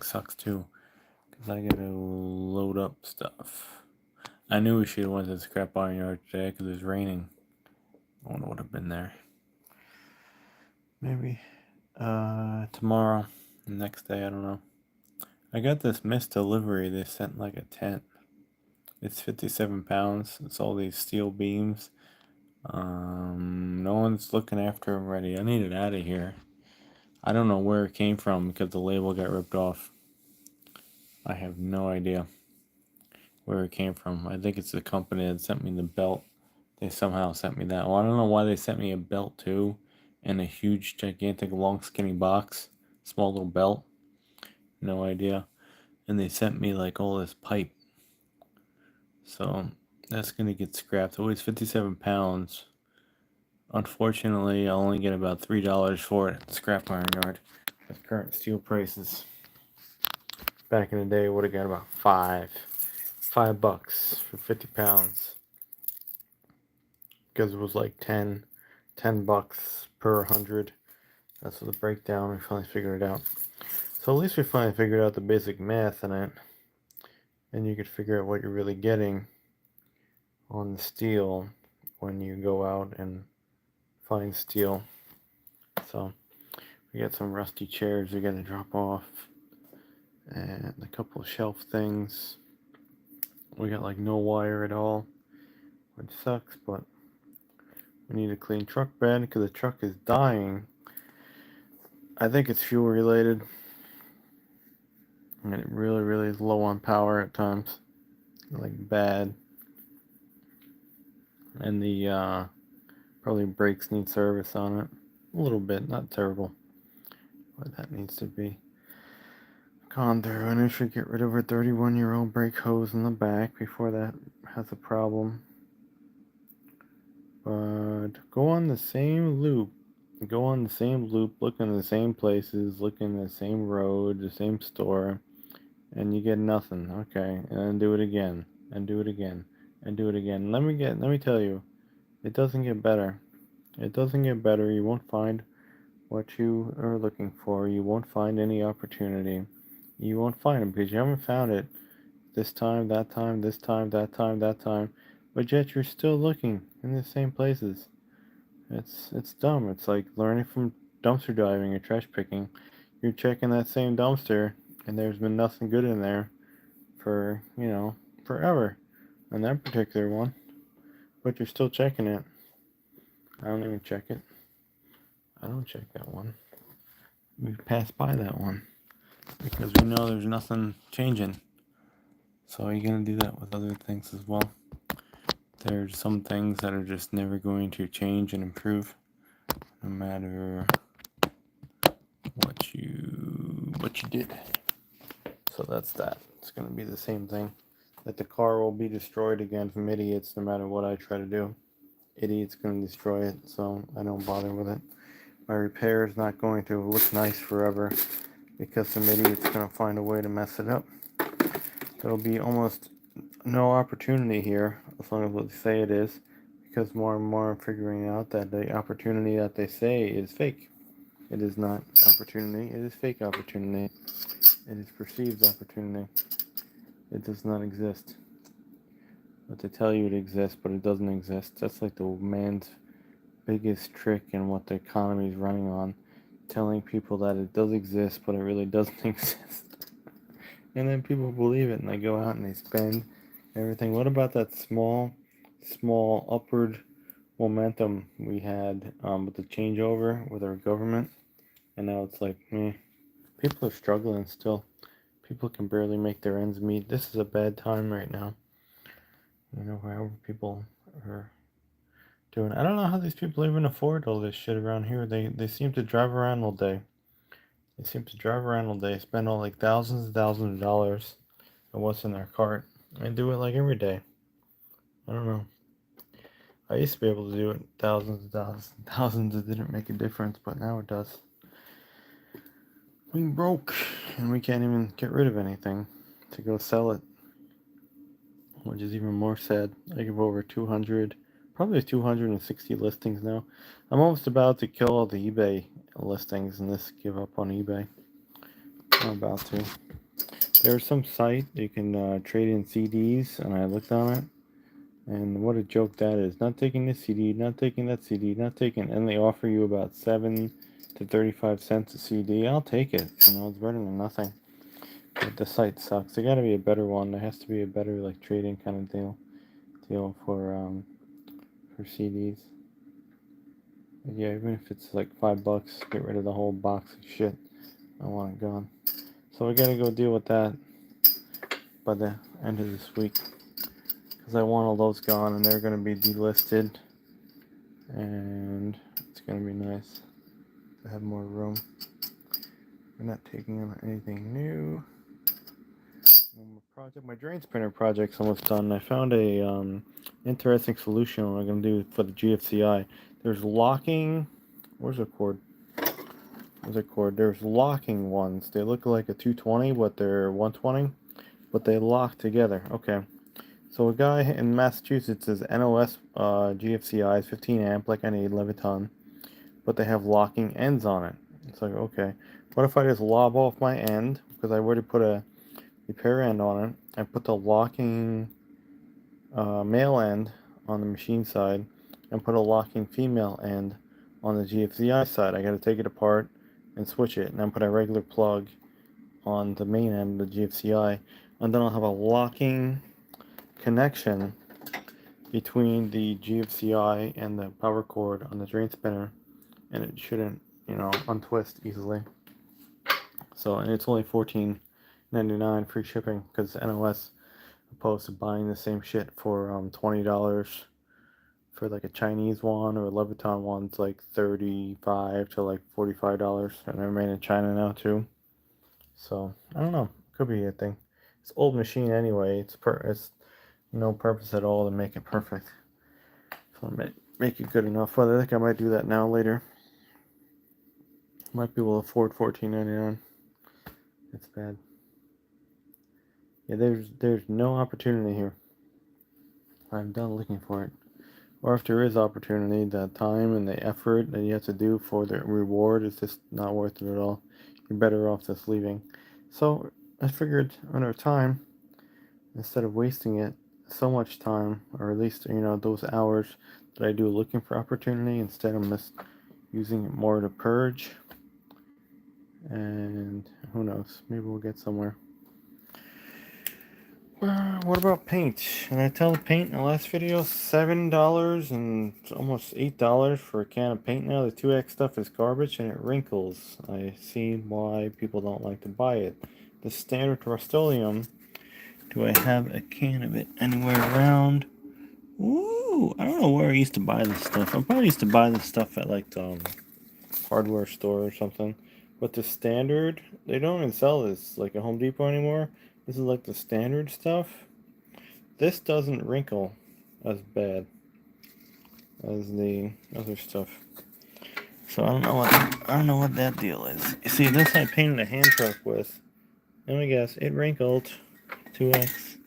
sucks too, because I gotta load up stuff. I knew we should have went to the scrap iron yard today because it was raining. I wonder what would have been there. Maybe tomorrow, the next day, I don't know. I got this missed delivery. They sent like a tent. It's 57 pounds. It's all these steel beams. No one's looking after it already. I need it out of here. I don't know where it came from because the label got ripped off. I have no idea where it came from. I think it's the company that sent me the belt. They somehow sent me that. Well, I don't know why they sent me a belt too, and a huge, gigantic, long, skinny box. Small little belt. No idea. And they sent me like all this pipe. So that's gonna get scrapped. It weighs 57 pounds. Unfortunately, I'll only get about $3 for it at the scrap iron yard with current steel prices. Back in the day, I would have got about $5 for 50 pounds, because it was like 10 bucks per 100. That's the breakdown. We finally figured it out. So at least we finally figured out the basic math in it, and you could figure out what you're really getting on the steel when you go out and find steel. So we got some rusty chairs we gotta drop off, and a couple of shelf things. We got like no wire at all, which sucks, but we need a clean truck bed because the truck is dying. I think it's fuel related, and it really is low on power at times, like bad. And the probably brakes need service on it a little bit, not terrible, but that needs to be gone through. And I should get rid of a 31-year-old brake hose in the back before that has a problem. But go on the same loop, look in the same places, look in the same road, the same store, and you get nothing. Okay, and then do it again, and do it again, and do it again. Let me tell you, it doesn't get better. It doesn't get better. You won't find what you are looking for. You won't find any opportunity. You won't find it because you haven't found it this time, that time, this time, that time, that time. But yet you're still looking in the same places. It's dumb. It's like learning from dumpster diving or trash picking. You're checking that same dumpster, and there's been nothing good in there for, forever on that particular one. But you're still checking it. I don't even check it. I don't check that one. We pass by that one because we know there's nothing changing. So you're gonna do that with other things as well. There's some things that are just never going to change and improve, no matter what you did. So that's that. It's gonna be the same thing. That the car will be destroyed again from idiots, no matter what I try to do. Idiots gonna destroy it, so I don't bother with it. My repair is not going to look nice forever because some idiot's gonna find a way to mess it up. There'll be almost no opportunity here, as long as what they say it is, because more and more I'm figuring out that the opportunity that they say is fake. It is not opportunity, it is fake opportunity. It is perceived opportunity. It does not exist. But they tell you it exists, but it doesn't exist. That's like the man's biggest trick in what the economy is running on. Telling people that it does exist, but it really doesn't exist. And then people believe it, and they go out and they spend everything. What about that small upward momentum we had with the changeover with our government? And now it's like, people are struggling still. People can barely make their ends meet. This is a bad time right now. However people are doing. I don't know how these people even afford all this shit around here. They seem to drive around all day. Spend all like thousands and thousands of dollars on what's in their cart. And do it like every day. I don't know. I used to be able to do it thousands and thousands and thousands. It didn't make a difference, but now it does. We broke, and we can't even get rid of anything to go sell it, which is even more sad. I have over 200, probably 260 listings now. I'm almost about to kill all the eBay listings and just give up on eBay. I'm about to. There's some site you can trade in CDs, and I looked on it, and what a joke that is. Not taking this CD, not taking that CD, not taking, and they offer you about 7 to 35 cents a CD. I'll take it. You know, it's better than nothing. But the site sucks. There got to be a better one. There has to be a better like trading kind of deal for CDs. But yeah, even if it's like $5, get rid of the whole box of shit. I want it gone. So we gotta go deal with that by the end of this week, because I want all those gone, and they're gonna be delisted, and it's gonna be nice to have more room. We're not taking on anything new. My drain spinner project's almost done. I found a interesting solution. What I'm gonna do for the GFCI. There's locking. Where's the cord? Where's the cord? There's locking ones. They look like a 220, but they're 120, but they lock together. Okay. So a guy in Massachusetts says NOS GFCI is 15 amp, like I need Leviton, but they have locking ends on it. It's like, okay, what if I just lob off my end, because I already put a repair end on it. I put the locking male end on the machine side and put a locking female end on the GFCI side. I got to take it apart and switch it, and then put a regular plug on the main end of the GFCI, and then I'll have a locking connection between the GFCI and the power cord on the drain spinner, and it shouldn't, you know, untwist easily. So, and it's only $14.99 free shipping, because NOS, opposed to buying the same shit for $20 for like a Chinese one, or a Leviton one's like $35 to like $45, and they're made in China now too. So I don't know, could be a thing. It's old machine anyway. It's no purpose at all to make it perfect. So make it good enough. But I think I might do that now later. Might be able to afford $14.99. It's bad. Yeah, there's no opportunity here. I'm done looking for it. Or if there is opportunity, the time and the effort that you have to do for the reward is just not worth it at all. You're better off just leaving. So I figured under time, instead of wasting it so much time, or at least, you know, those hours that I do looking for opportunity, instead I'm just using it more to purge. And who knows, maybe we'll get somewhere. What about paint? And I tell the paint in the last video, $7 and almost $8 for a can of paint now. The 2X stuff is garbage and it wrinkles. I see why people don't like to buy it. The standard Rust-Oleum, do I have a can of it anywhere around? Ooh, I don't know where I used to buy this stuff. I probably used to buy this stuff at like the hardware store or something. But the standard, they don't even sell this like at Home Depot anymore. This is like the standard stuff. This doesn't wrinkle as bad as the other stuff. So I don't know what that deal is. You see, this I painted a hand truck with. Let me guess, it wrinkled. 2X.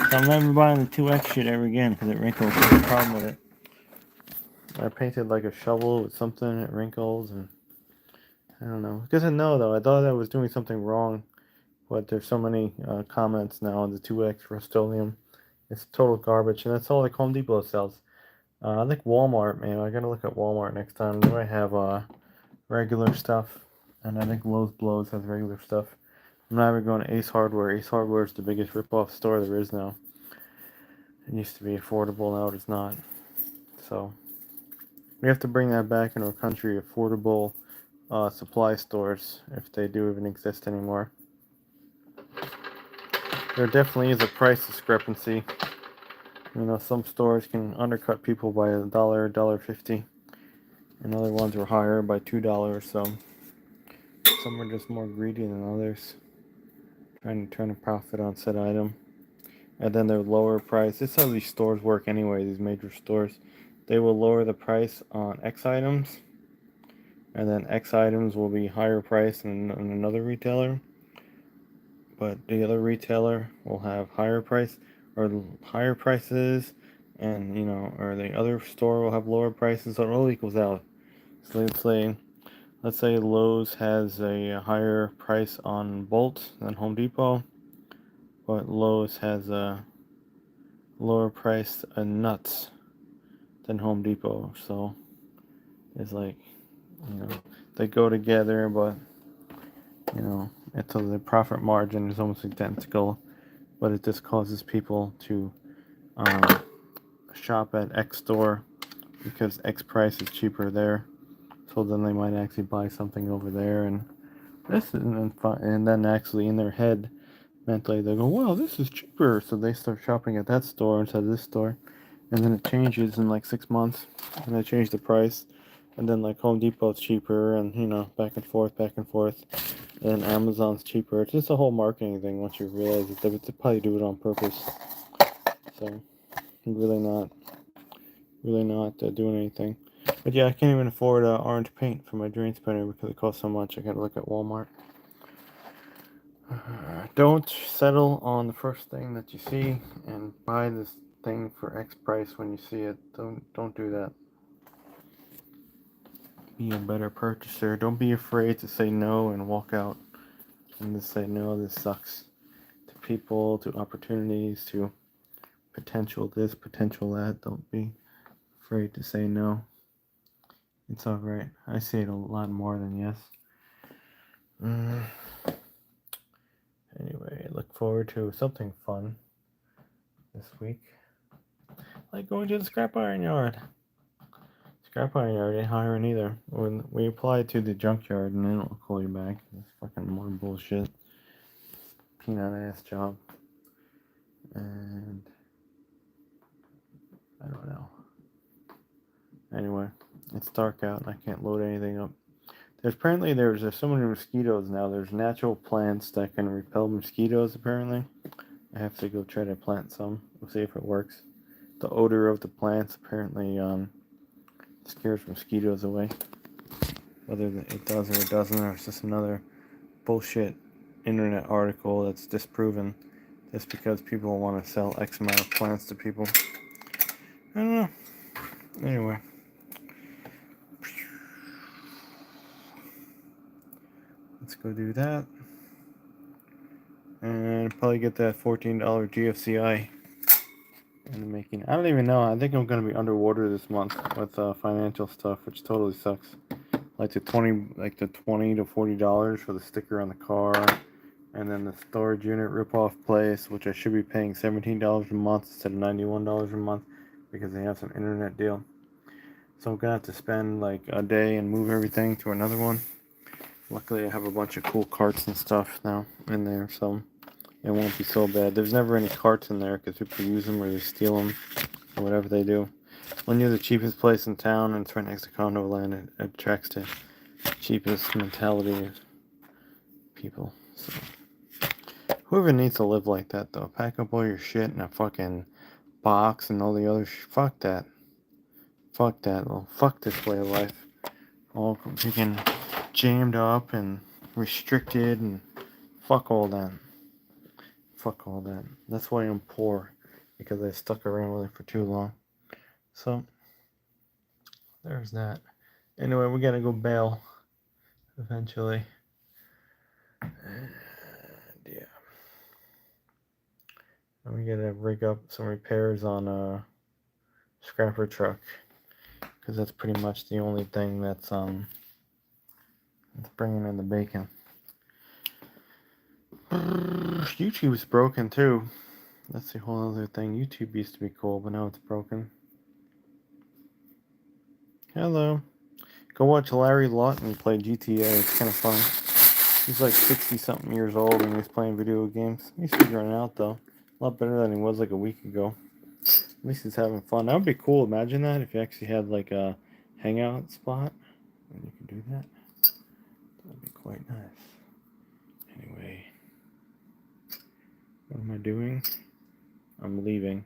So I'm never buying the 2X shit ever again because it wrinkles. There's a problem with it. I painted like a shovel with something, it wrinkles, and I don't know. It doesn't know though. I thought I was doing something wrong, but there's so many comments now on the 2X Rust-Oleum. It's total garbage, and that's all like Home Depot sells. I think Walmart, man. I gotta look at Walmart next time. They might have regular stuff, and I think Lowe's Blows has regular stuff. I'm not even going to Ace Hardware. Ace Hardware is the biggest rip-off store there is now. It used to be affordable, now it is not. So we have to bring that back into our country. Affordable supply stores, if they do even exist anymore. There definitely is a price discrepancy. You know, some stores can undercut people by $1, $1.50, and other ones are higher by $2. So some are just more greedy than others, trying to turn a profit on said item. And then they're lower price. This is how these stores work anyway, these major stores. They will lower the price on X items, and then X items will be higher price than another retailer. But the other retailer will have higher price or higher prices, and you know, or the other store will have lower prices, so it all equals out. So let's say Lowe's has a higher price on bolts than Home Depot, but Lowe's has lower priced nuts than Home Depot. So it's like, you know, they go together, but you know, until the profit margin is almost identical, but it just causes people to um, shop at X store because X price is cheaper there. So then they might actually buy something over there, and this and then actually in their head mentally they go, well, this is cheaper, so they start shopping at that store instead of this store, and then it changes in like 6 months, and they change the price, and then like Home Depot's cheaper, and you know, back and forth, and Amazon's cheaper. It's just a whole marketing thing. Once you realize it, they probably do it on purpose. So really not doing anything. But yeah, I can't even afford orange paint for my drain spinner because it costs so much. I gotta look at Walmart. Don't settle on the first thing that you see and buy this thing for X price when you see it. Don't do that. Be a better purchaser. Don't be afraid to say no and walk out and just say no, this sucks. To people, to opportunities, to potential this, potential that. Don't be afraid to say no. It's alright. I say it a lot more than yes. Anyway, look forward to something fun this week. Like going to the scrap iron yard. Scrap iron yard ain't hiring either. When we applied to the junkyard and they don't call you back. It's fucking more bullshit. Peanut ass job. And I don't know. Anyway, it's dark out and I can't load anything up. There's so many mosquitoes now. There's natural plants that can repel mosquitoes apparently. I have to go try to plant some. We'll see if it works. The odor of the plants apparently scares mosquitoes away. Whether it does or it doesn't, or it's just another bullshit internet article that's disproven just because people want to sell X amount of plants to people. I don't know. Anyway. Let's go do that. And probably get that $14 GFCI in the making. I don't even know. I think I'm going to be underwater this month with financial stuff, which totally sucks. Like the $20 to $40 for the sticker on the car, and then the storage unit ripoff place, which I should be paying $17 a month instead of $91 a month because they have some internet deal. So I'm gonna have to spend like a day and move everything to another one. Luckily, I have a bunch of cool carts and stuff now in there, so it won't be so bad. There's never any carts in there because people use them or they steal them or whatever they do. When you're the cheapest place in town and it's right next to condo land, it attracts the cheapest mentality of people. So whoever needs to live like that though, pack up all your shit in a fucking box and all the other fuck that. Fuck that. Well, fuck this way of life. All freaking jammed up and restricted and fuck all that. Fuck all that. That's why I'm poor. Because I stuck around with it for too long. So there's that. Anyway, we gotta go bail eventually. And yeah. And we gotta rig up some repairs on a scrapper truck. Because that's pretty much the only thing that's bringing in the bacon. YouTube's broken too. That's the whole other thing. YouTube used to be cool, but now it's broken. Hello. Go watch Larry Lawton play GTA. It's kind of fun. He's like 60-something years old and he's playing video games. He's figuring it out though. A lot better than he was like a week ago. At least he's having fun. That would be cool. Imagine that if you actually had like a hangout spot and you could do that. That'd be quite nice. Anyway, what am I doing? I'm leaving.